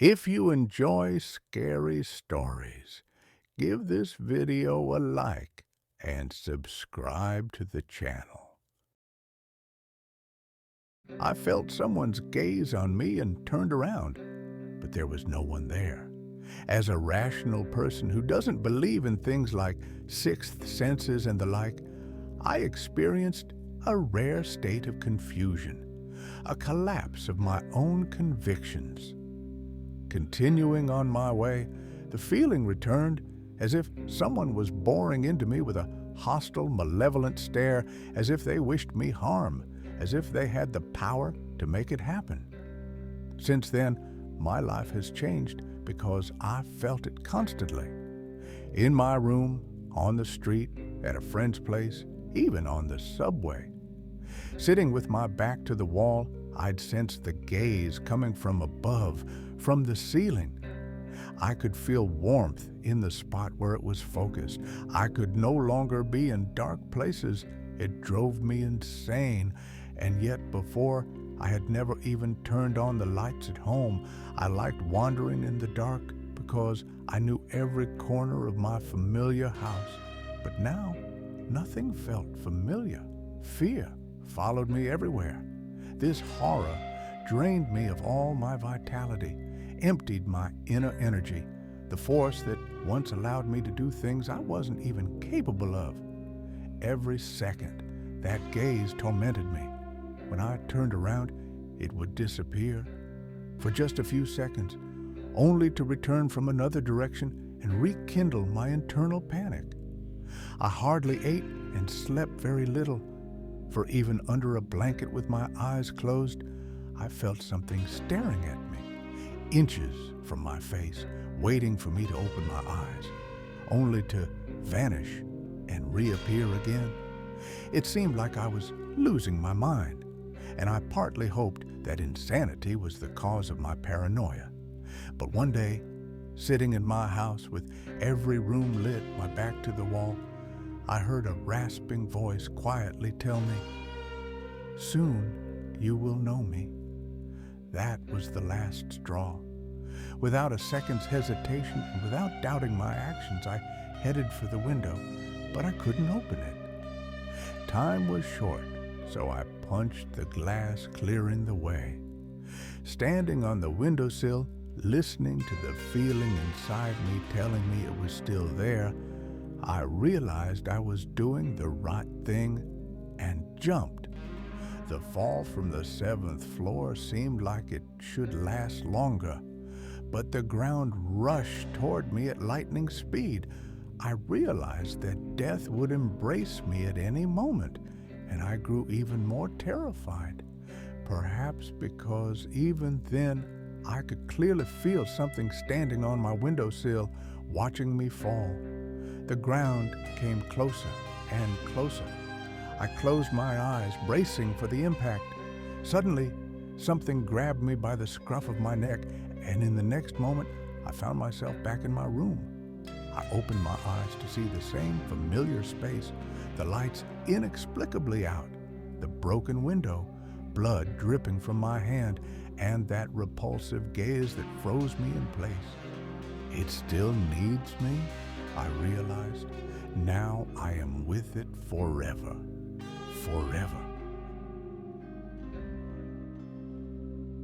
If you enjoy scary stories, give this video a like and subscribe to the channel. I felt someone's gaze on me and turned around, but there was no one there. As a rational person who doesn't believe in things like sixth senses and the like, I experienced a rare state of confusion, a collapse of my own convictions. Continuing on my way, the feeling returned as if someone was boring into me with a hostile, malevolent stare, as if they wished me harm, as if they had the power to make it happen. Since then, my life has changed because I felt it constantly. In my room, on the street, at a friend's place, even on the subway. Sitting with my back to the wall, I'd sense the gaze coming from above, from the ceiling. I could feel warmth in the spot where it was focused. I could no longer be in dark places. It drove me insane. And yet before, I had never even turned on the lights at home. I liked wandering in the dark because I knew every corner of my familiar house. But now, nothing felt familiar. Fear followed me everywhere. This horror drained me of all my vitality, emptied my inner energy, the force that once allowed me to do things I wasn't even capable of. Every second, that gaze tormented me. When I turned around, it would disappear for just a few seconds, only to return from another direction and rekindle my internal panic. I hardly ate and slept very little, for even under a blanket with my eyes closed, I felt something staring at me, inches from my face, waiting for me to open my eyes, only to vanish and reappear again. It seemed like I was losing my mind, and I partly hoped that insanity was the cause of my paranoia. But one day, sitting in my house with every room lit, my back to the wall, I heard a rasping voice quietly tell me, "Soon you will know me." That was the last straw. Without a second's hesitation and without doubting my actions, I headed for the window, but I couldn't open it. Time was short, so I punched the glass, clearing the way. Standing on the windowsill, listening to the feeling inside me telling me it was still there, I realized I was doing the right thing and jumped. The fall from the 7th floor seemed like it should last longer, but the ground rushed toward me at lightning speed. I realized that death would embrace me at any moment, and I grew even more terrified. Perhaps because even then I could clearly feel something standing on my windowsill, watching me fall. The ground came closer and closer. I closed my eyes, bracing for the impact. Suddenly, something grabbed me by the scruff of my neck, and in the next moment, I found myself back in my room. I opened my eyes to see the same familiar space, the lights inexplicably out, the broken window, blood dripping from my hand, and that repulsive gaze that froze me in place. It still needs me, I realized. Now I am with it forever. Forever.